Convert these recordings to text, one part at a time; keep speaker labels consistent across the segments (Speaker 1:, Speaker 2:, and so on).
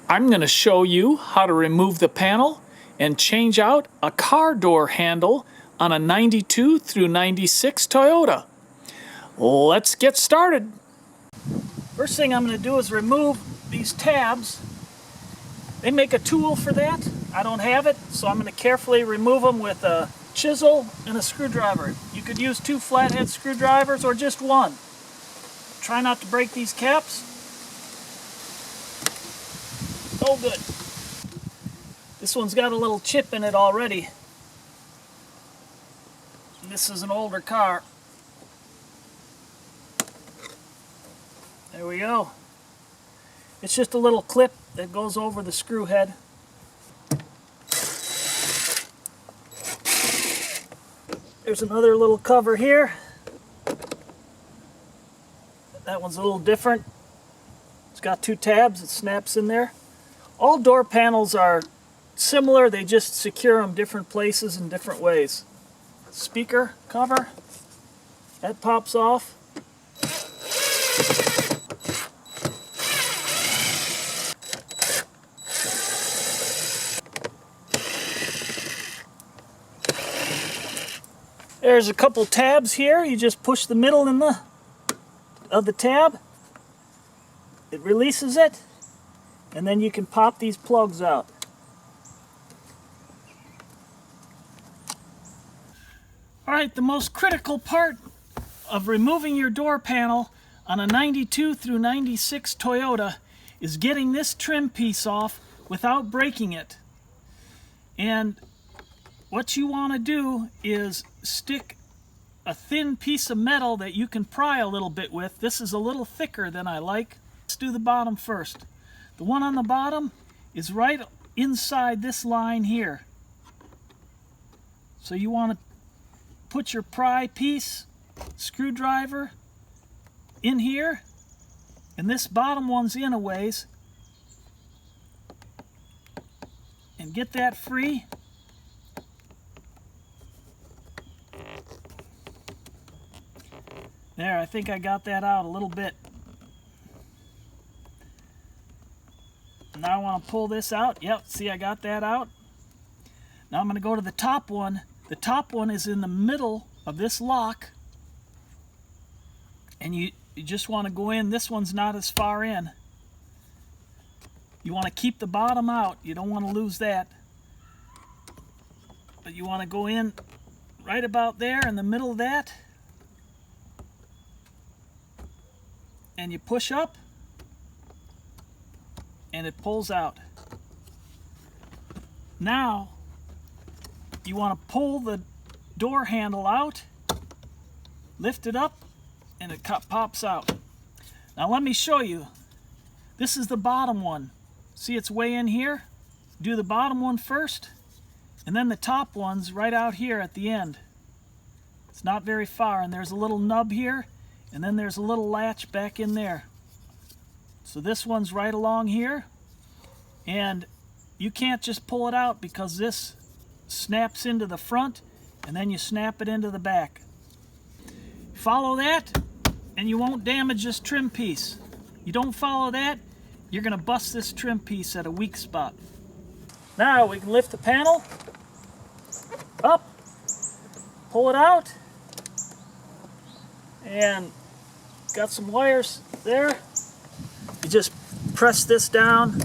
Speaker 1: I'm going to show you how to remove the panel and change out a car door handle on a 92 through 96 Toyota. Let's get started. First thing I'm going to do is remove these tabs. They make a tool for that. I don't have it, so I'm going to carefully remove them with a chisel and a screwdriver. You could use 2 flathead screwdrivers or just one. Try not to break these caps. Oh, good. This one's got a little chip in it already. This is an older car. There we go. It's just a little clip that goes over the screw head. There's another little cover here. That one's a little different. It's got 2 tabs. It snaps in there. All door panels are similar. They just secure them different places in different ways. Speaker cover. That pops off. There's a couple tabs here. You just push the middle of the tab. It releases it, and then you can pop these plugs out. Alright, the most critical part of removing your door panel on a 92 through 96 Toyota is getting this trim piece off without breaking it. And what you want to do is stick a thin piece of metal that you can pry a little bit with. This is a little thicker than I like. Let's do the bottom first. The one on the bottom is right inside this line here. So you want to put your pry piece, screwdriver, in here, and this bottom one's in a ways, and get that free. There, I think I got that out a little bit. Now I want to pull this out. Yep, see, I got that out. Now I'm going to go to the top one. The top one is in the middle of this lock. And you just want to go in. This one's not as far in. You want to keep the bottom out. You don't want to lose that. But you want to go in right about there in the middle of that. And you push up, and it pulls out. Now, you want to pull the door handle out, lift it up, and it pops out. Now let me show you. This is the bottom one. See, it's way in here? Do the bottom one first, and then the top one's right out here at the end. It's not very far, and there's a little nub here, and then there's a little latch back in there. So this one's right along here, and you can't just pull it out because this snaps into the front, and then you snap it into the back. Follow that, and you won't damage this trim piece. You don't follow that, you're going to bust this trim piece at a weak spot. Now we can lift the panel up, pull it out, and got some wires there. You just press this down,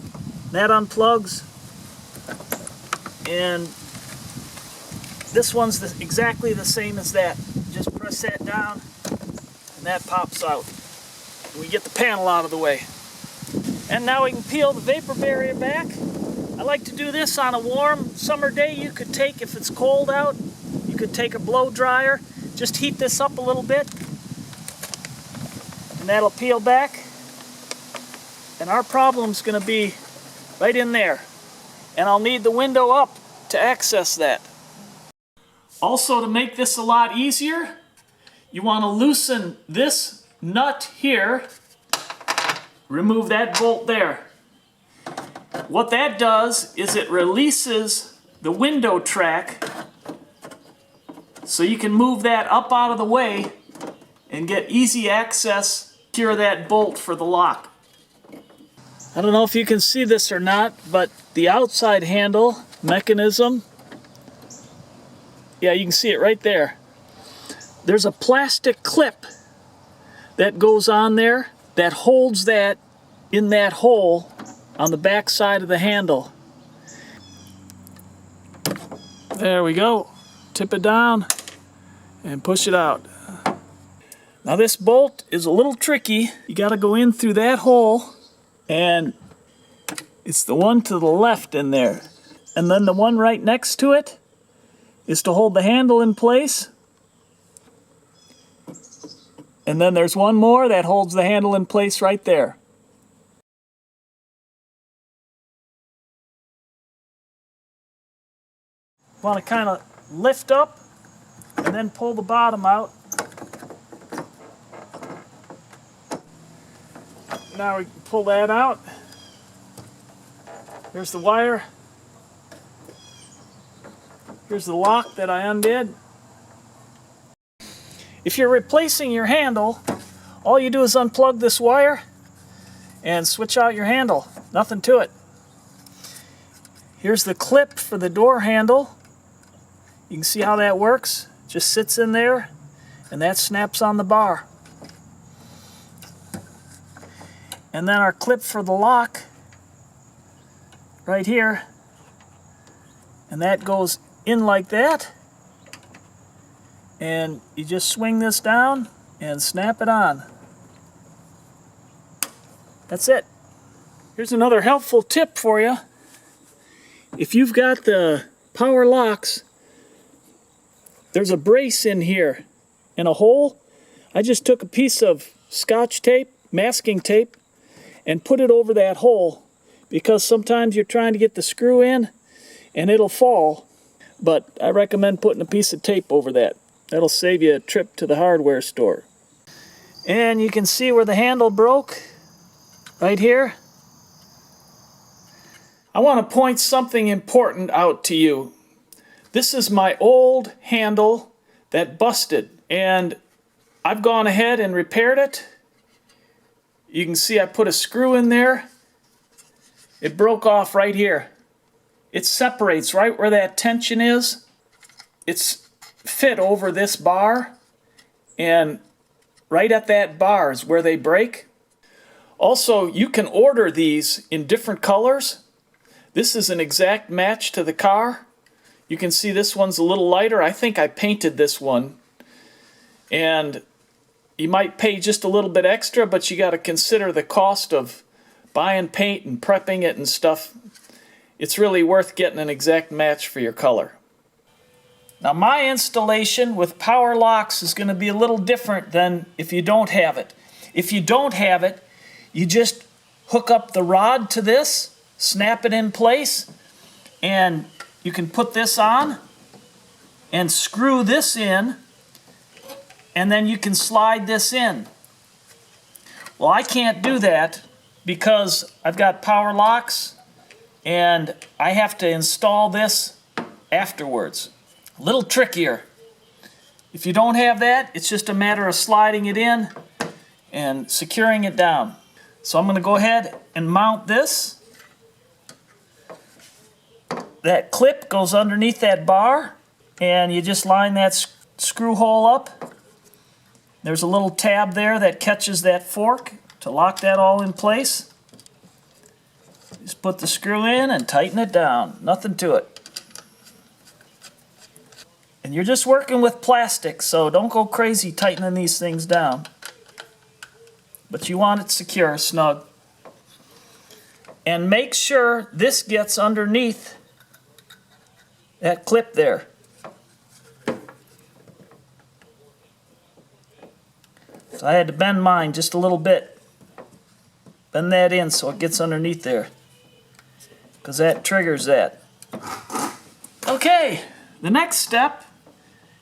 Speaker 1: that unplugs, and this one's exactly the same as that. Just press that down, and that pops out. We get the panel out of the way. And now we can peel the vapor barrier back. I like to do this on a warm summer day. You could take, if it's cold out, you could take a blow dryer, just heat this up a little bit, and that'll peel back. And our problem's going to be right in there. And I'll need the window up to access that. Also, to make this a lot easier, you want to loosen this nut here. Remove that bolt there. What that does is it releases the window track so you can move that up out of the way and get easy access, secure that bolt for the lock. I don't know if you can see this or not, but the outside handle mechanism, yeah, you can see it right there. There's a plastic clip that goes on there that holds that in that hole on the back side of the handle. There we go. Tip it down and push it out. Now this bolt is a little tricky. You got to go in through that hole, and it's the one to the left in there. And then the one right next to it is to hold the handle in place. And then there's one more that holds the handle in place right there. Want to kind of lift up and then pull the bottom out. Now we can pull that out. Here's the wire. Here's the lock that I undid. If you're replacing your handle, all you do is unplug this wire and switch out your handle. Nothing to it. Here's the clip for the door handle. You can see how that works. Just sits in there and that snaps on the bar. And then our clip for the lock right here, and that goes in like that, and you just swing this down and snap it on. That's it. Here's another helpful tip for you. If you've got the power locks, there's a brace in here and a hole. I just took a piece of Scotch tape, masking tape, and put it over that hole, because sometimes you're trying to get the screw in and it'll fall. But I recommend putting a piece of tape over that. That'll save you a trip to the hardware store. And you can see where the handle broke right here. I want to point something important out to you. This is my old handle that busted, and I've gone ahead and repaired it. You can see I put a screw in there. It broke off right here. It separates right where that tension is. It's fit over this bar, and right at that bar is where they break. Also, you can order these in different colors. This is an exact match to the car. You can see this one's a little lighter. I think I painted this one. And you might pay just a little bit extra, but you got to consider the cost of buying paint and prepping it and stuff. It's really worth getting an exact match for your color. Now my installation with power locks is going to be a little different than if you don't have it. If you don't have it, you just hook up the rod to this, snap it in place, and you can put this on and screw this in, and then you can slide this in. Well, I can't do that because I've got power locks and I have to install this afterwards. A little trickier. If you don't have that, it's just a matter of sliding it in and securing it down. So I'm going to go ahead and mount this. That clip goes underneath that bar, and you just line that screw hole up. There's a little tab there that catches that fork to lock that all in place. Just put the screw in and tighten it down. Nothing to it. And you're just working with plastic, so don't go crazy tightening these things down. But you want it secure, snug. And make sure this gets underneath that clip there. So I had to bend mine just a little bit. Bend that in so it gets underneath there, because that triggers that. Okay, the next step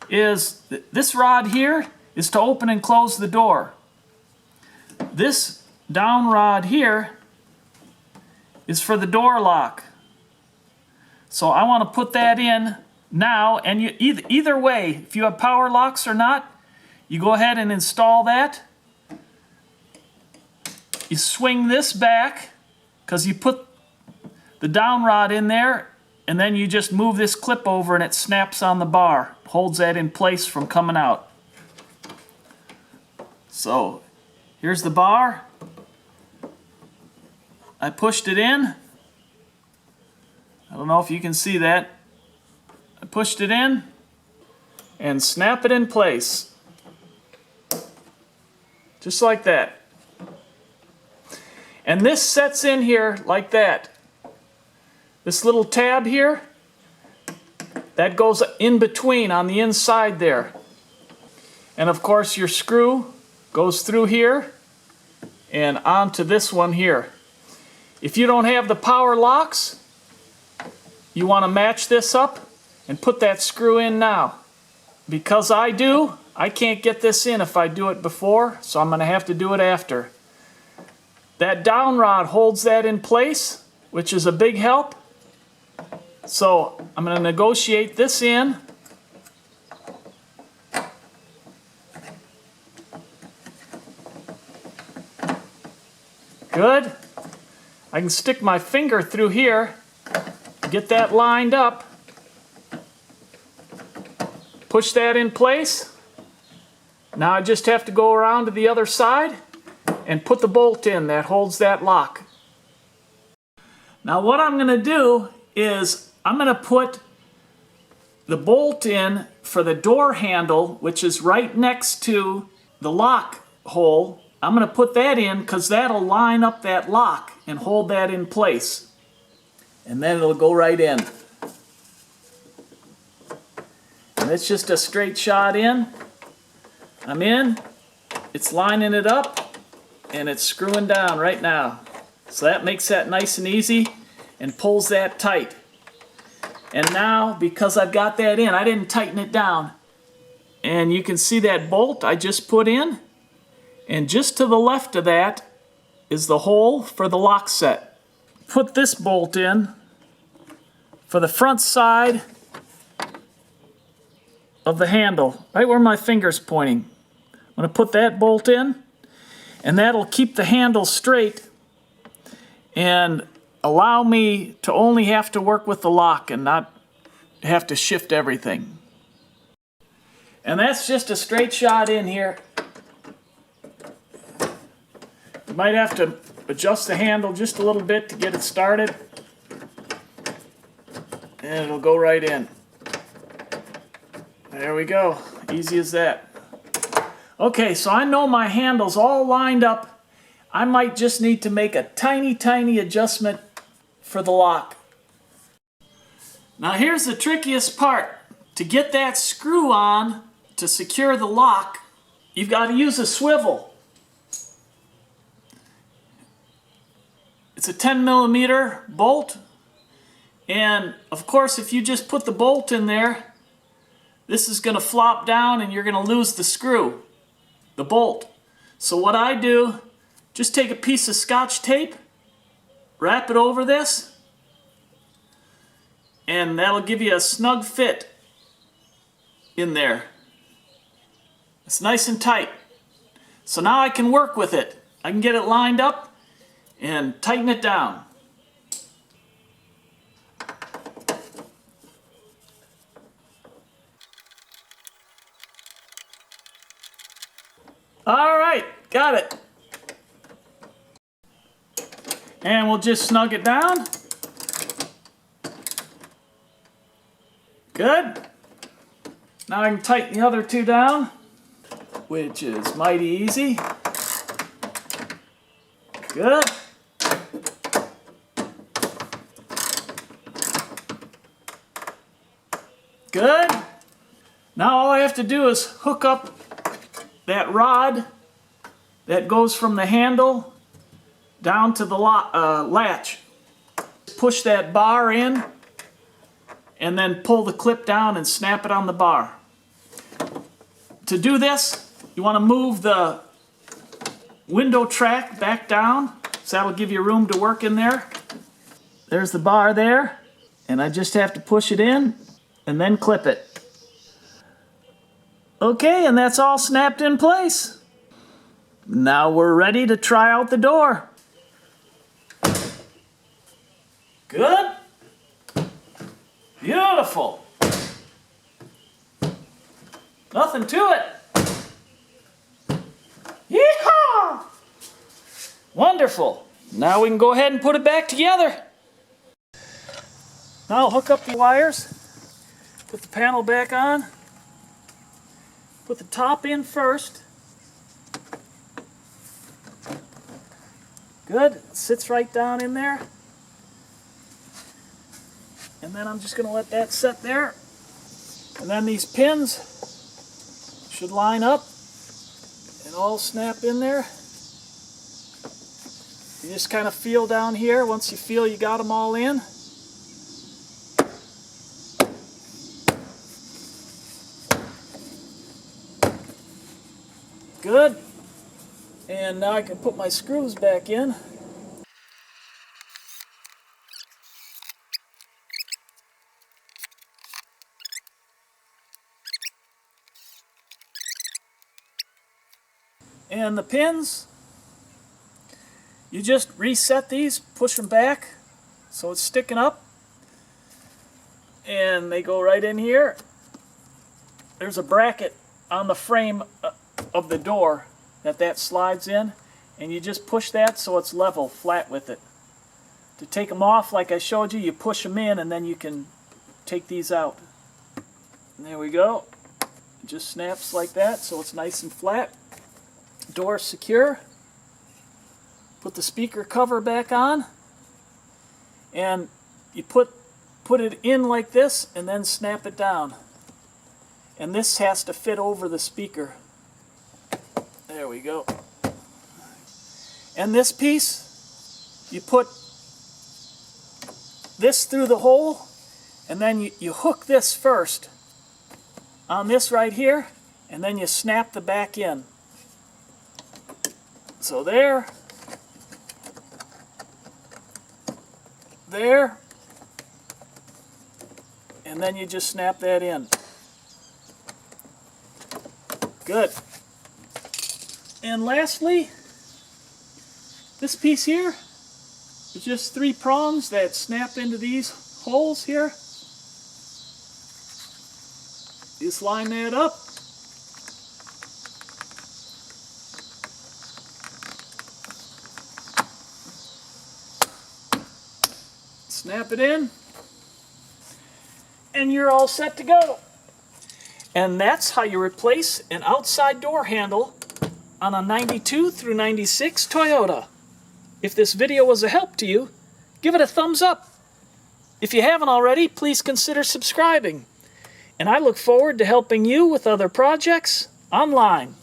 Speaker 1: is this rod here is to open and close the door. This down rod here is for the door lock. So I want to put that in now, and you either way, if you have power locks or not, you go ahead and install that. You swing this back because you put the down rod in there and then you just move this clip over and it snaps on the bar, holds that in place from coming out. So here's the bar. I pushed it in. I don't know if you can see that. I pushed it in and snap it in place. Just like that. And this sets in here like that. This little tab here, that goes in between on the inside there. And of course your screw goes through here and onto this one here. If you don't have the power locks, you want to match this up and put that screw in now. Because I do, I can't get this in if I do it before, so I'm going to have to do it after. That down rod holds that in place, which is a big help. So I'm going to negotiate this in. Good. I can stick my finger through here, get that lined up, push that in place. Now I just have to go around to the other side and put the bolt in that holds that lock. Now what I'm going to do is I'm going to put the bolt in for the door handle, which is right next to the lock hole. I'm going to put that in because that'll line up that lock and hold that in place. And then it'll go right in. And it's just a straight shot in. I'm in. It's lining it up and it's screwing down right now. So that makes that nice and easy and pulls that tight. And now, because I've got that in, I didn't tighten it down. And you can see that bolt I just put in. And just to the left of that is the hole for the lock set. Put this bolt in for the front side of the handle, right where my finger's pointing. I'm going to put that bolt in, and that'll keep the handle straight and allow me to only have to work with the lock and not have to shift everything. And that's just a straight shot in here. You might have to adjust the handle just a little bit to get it started. And it'll go right in. There we go. Easy as that. Okay, so I know my handle's all lined up. I might just need to make a tiny, tiny adjustment for the lock. Now here's the trickiest part. To get that screw on to secure the lock, you've got to use a swivel. It's a 10mm bolt, and of course if you just put the bolt in there, this is going to flop down and you're going to lose the screw, the bolt. So what I do, just take a piece of Scotch tape, wrap it over this, and that'll give you a snug fit in there. It's nice and tight. So now I can work with it. I can get it lined up and tighten it down. All right, got it. And we'll just snug it down. Good. Now I can tighten the other two down, which is mighty easy. Good. Good. Now all I have to do is hook up that rod that goes from the handle down to the latch. Push that bar in and then pull the clip down and snap it on the bar. To do this, you want to move the window track back down, so that'll give you room to work in there. There's the bar there, and I just have to push it in and then clip it. Okay, and that's all snapped in place. Now we're ready to try out the door. Good. Beautiful. Nothing to it. Yeehaw! Wonderful. Now we can go ahead and put it back together. Now I'll hook up the wires, put the panel back on, put the top in first. Good, it sits right down in there. And then I'm just going to let that set there. And then these pins should line up and all snap in there. You just kind of feel down here. Once you feel you got them all in, good. And now I can put my screws back in. And the pins, you just reset these, push them back so it's sticking up, and they go right in here. There's a bracket on the frame of the door that slides in, and you just push that so it's level, flat with it. To take them off, like I showed you, you push them in and then you can take these out. And there we go. It just snaps like that so it's nice and flat. Door secure. Put the speaker cover back on, and you put it in like this and then snap it down. And this has to fit over the speaker. There we go. And this piece, you put this through the hole, and then you hook this first on this right here, and then you snap the back in. So there, there, and then you just snap that in. Good. And lastly, this piece here is just 3 prongs that snap into these holes here. Just line that up. Snap it in, and you're all set to go. And that's how you replace an outside door handle on a 92 through 96 Toyota. If this video was a help to you, give it a thumbs up. If you haven't already, please consider subscribing. And I look forward to helping you with other projects online.